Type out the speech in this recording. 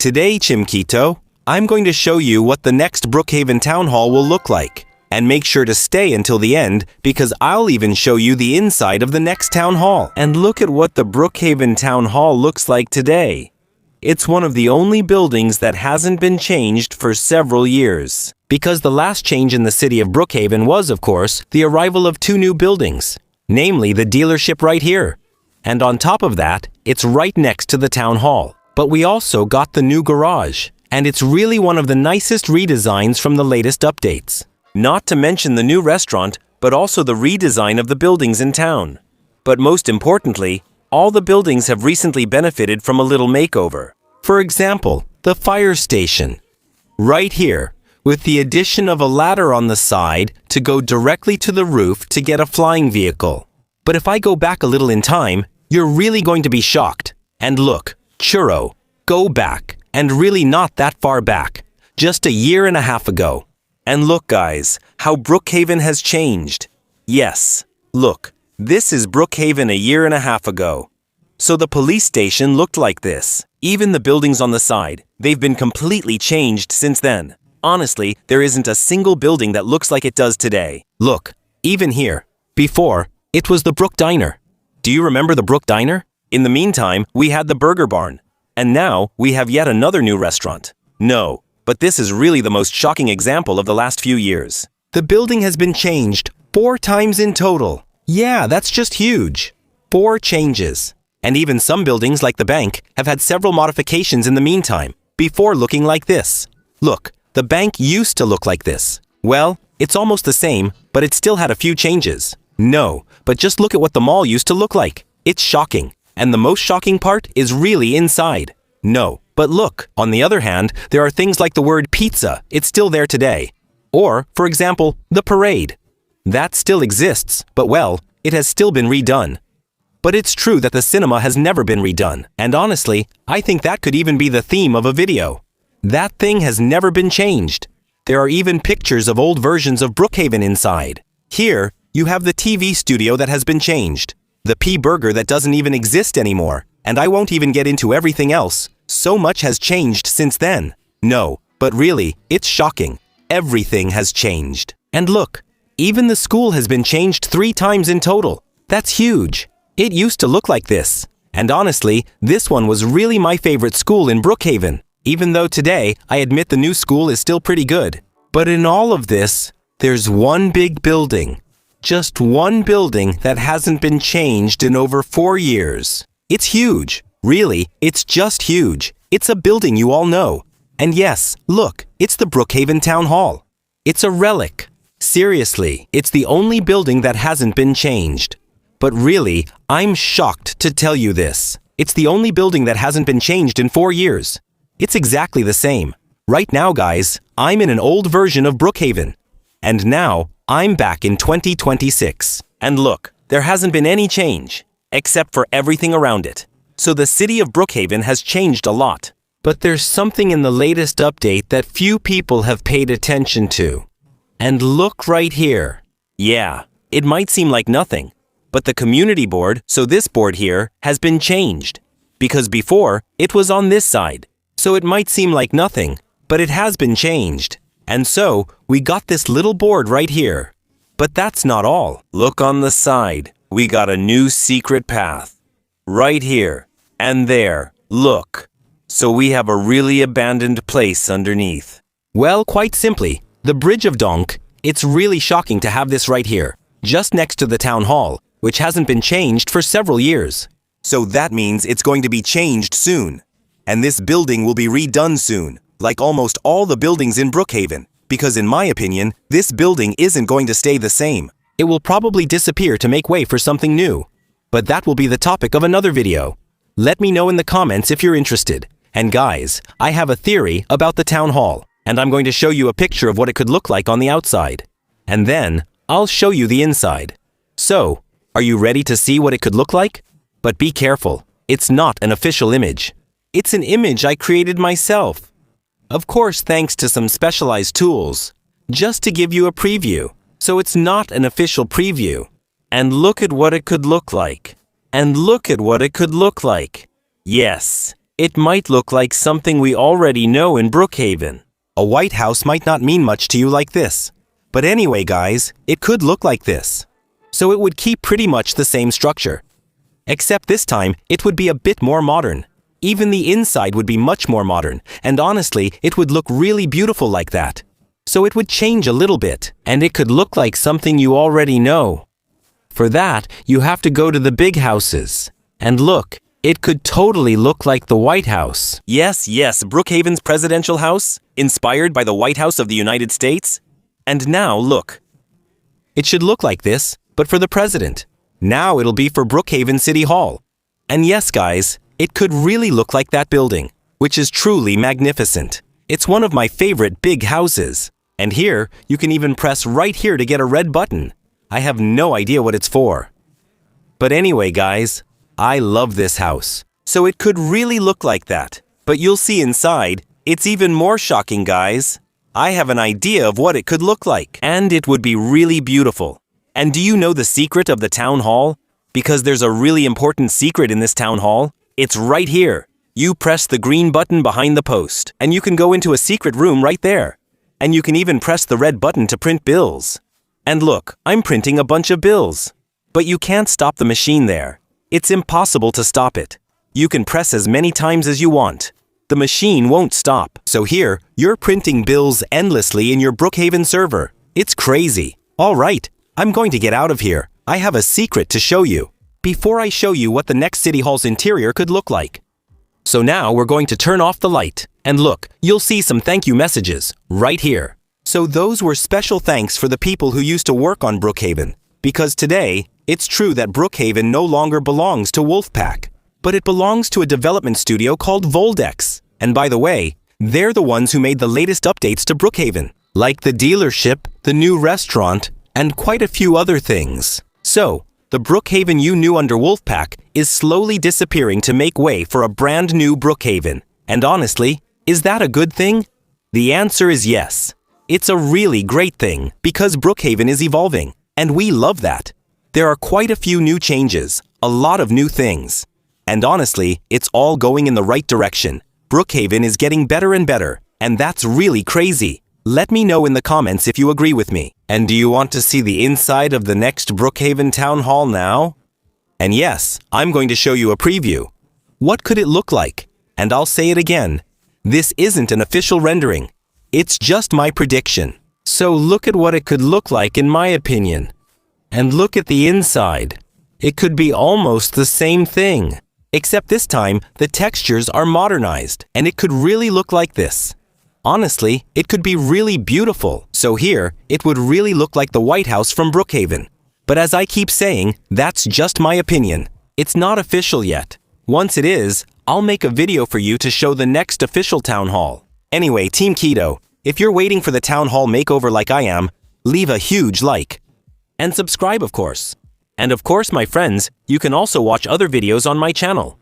Today, Chimquito, I'm going to show you what the next Brookhaven Town Hall will look like. And make sure to stay until the end because I'll even show you the inside of the next town hall. And look at what the Brookhaven Town Hall looks like today. It's one of the only buildings that hasn't been changed for several years. Because the last change in the city of Brookhaven was, of course, the arrival of 2 new buildings. Namely, the dealership right here. And on top of that, it's right next to the town hall. But we also got the new garage. And it's really one of the nicest redesigns from the latest updates. Not to mention the new restaurant, but also the redesign of the buildings in town. But most importantly, all the buildings have recently benefited from a little makeover. For example, the fire station. Right here, with the addition of a ladder on the side to go directly to the roof to get a flying vehicle. But if I go back a little in time, you're really going to be shocked. And look, churro, go back, and really not that far back, just a year and a half ago. And look guys, how Brookhaven has changed. Yes, look, this is Brookhaven a year and a half ago. So the police station looked like this. Even the buildings on the side, they've been completely changed since then. Honestly, there isn't a single building that looks like it does today. Look, even here. Before, it was the Brook Diner. Do you remember the Brook Diner? In the meantime, we had the Burger Barn. And now, we have yet another new restaurant. No. But this is really the most shocking example of the last few years. The building has been changed 4 times in total. Yeah, that's just huge. 4 changes. And even some buildings like the bank have had several modifications in the meantime, before looking like this. Look, the bank used to look like this. Well, it's almost the same, but it still had a few changes. No, but just look at what the mall used to look like. It's shocking. And the most shocking part is really inside. No. But look, on the other hand, there are things like the word pizza. It's still there today. Or, for example, the parade. That still exists, but well, it has still been redone. But it's true that the cinema has never been redone. And honestly, I think that could even be the theme of a video. That thing has never been changed. There are even pictures of old versions of Brookhaven inside. Here, you have the TV studio that has been changed. The P Burger that doesn't even exist anymore. And I won't even get into everything else. So much has changed since then. No, but really, it's shocking. Everything has changed. And look, even the school has been changed 3 times in total. That's huge. It used to look like this. And honestly, this one was really my favorite school in Brookhaven. Even though today, I admit the new school is still pretty good. But in all of this, there's one big building. Just one building that hasn't been changed in over 4 years. It's huge. Really, it's just huge. It's a building you all know. And yes, look, it's the Brookhaven Town Hall. It's a relic. Seriously, it's the only building that hasn't been changed. But really, I'm shocked to tell you this. It's the only building that hasn't been changed in 4 years. It's exactly the same. Right now, guys, I'm in an old version of Brookhaven. And now, I'm back in 2026. And look, there hasn't been any change, except for everything around it. So the city of Brookhaven has changed a lot. But there's something in the latest update that few people have paid attention to. And look right here. Yeah, it might seem like nothing, but the community board, so this board here, has been changed. Because before, it was on this side. So it might seem like nothing, but it has been changed. And so, we got this little board right here. But that's not all. Look on the side. We got a new secret path. Right here, and there, look. So we have a really abandoned place underneath. Well, quite simply, the Bridge of Donk, it's really shocking to have this right here, just next to the town hall, which hasn't been changed for several years. So that means it's going to be changed soon. And this building will be redone soon, like almost all the buildings in Brookhaven, because in my opinion, this building isn't going to stay the same. It will probably disappear to make way for something new. But that will be the topic of another video. Let me know in the comments if you're interested. And guys, I have a theory about the town hall, and I'm going to show you a picture of what it could look like on the outside. And then, I'll show you the inside. So, are you ready to see what it could look like? But be careful, it's not an official image. It's an image I created myself. Of course, thanks to some specialized tools, just to give you a preview. So it's not an official preview. And look at what it could look like. And look at what it could look like. Yes, it might look like something we already know in Brookhaven. A White House might not mean much to you like this. But anyway, guys, it could look like this. So it would keep pretty much the same structure. Except this time, it would be a bit more modern. Even the inside would be much more modern, and honestly, it would look really beautiful like that. So it would change a little bit, and it could look like something you already know. For that, you have to go to the big houses. And look, it could totally look like the White House. Yes, Brookhaven's presidential house, inspired by the White House of the United States. And now, look. It should look like this, but for the president. Now it'll be for Brookhaven City Hall. And yes, guys, it could really look like that building, which is truly magnificent. It's one of my favorite big houses. And here, you can even press right here to get a red button. I have no idea what it's for. But anyway, guys, I love this house. So it could really look like that. But you'll see inside, it's even more shocking, guys. I have an idea of what it could look like. And it would be really beautiful. And do you know the secret of the town hall? Because there's a really important secret in this town hall. It's right here. You press the green button behind the post, and you can go into a secret room right there. And you can even press the red button to print bills. And look, I'm printing a bunch of bills. But you can't stop the machine there. It's impossible to stop it. You can press as many times as you want. The machine won't stop. So here, you're printing bills endlessly in your Brookhaven server. It's crazy. All right, I'm going to get out of here. I have a secret to show you. Before I show you what the next City Hall's interior could look like. So now we're going to turn off the light. And look, you'll see some thank you messages right here. So those were special thanks for the people who used to work on Brookhaven. Because today, it's true that Brookhaven no longer belongs to Wolfpack. But it belongs to a development studio called Voldex. And by the way, they're the ones who made the latest updates to Brookhaven, like the dealership, the new restaurant, and quite a few other things. So, the Brookhaven you knew under Wolfpack is slowly disappearing to make way for a brand new Brookhaven. And honestly, is that a good thing? The answer is yes. It's a really great thing because Brookhaven is evolving, and we love that. There are quite a few new changes, a lot of new things. And honestly, it's all going in the right direction. Brookhaven is getting better and better, and that's really crazy. Let me know in the comments if you agree with me. And do you want to see the inside of the next Brookhaven Town Hall now? And yes, I'm going to show you a preview. What could it look like? And I'll say it again. This isn't an official rendering. It's just my prediction. So look at what it could look like in my opinion. And look at the inside. It could be almost the same thing. Except this time, the textures are modernized, and it could really look like this. Honestly, it could be really beautiful. So here, it would really look like the White House from Brookhaven. But as I keep saying, that's just my opinion. It's not official yet. Once it is, I'll make a video for you to show the next official town hall. Anyway, Team Keto, if you're waiting for the town hall makeover like I am, leave a huge like. And subscribe, of course. And of course, my friends, you can also watch other videos on my channel.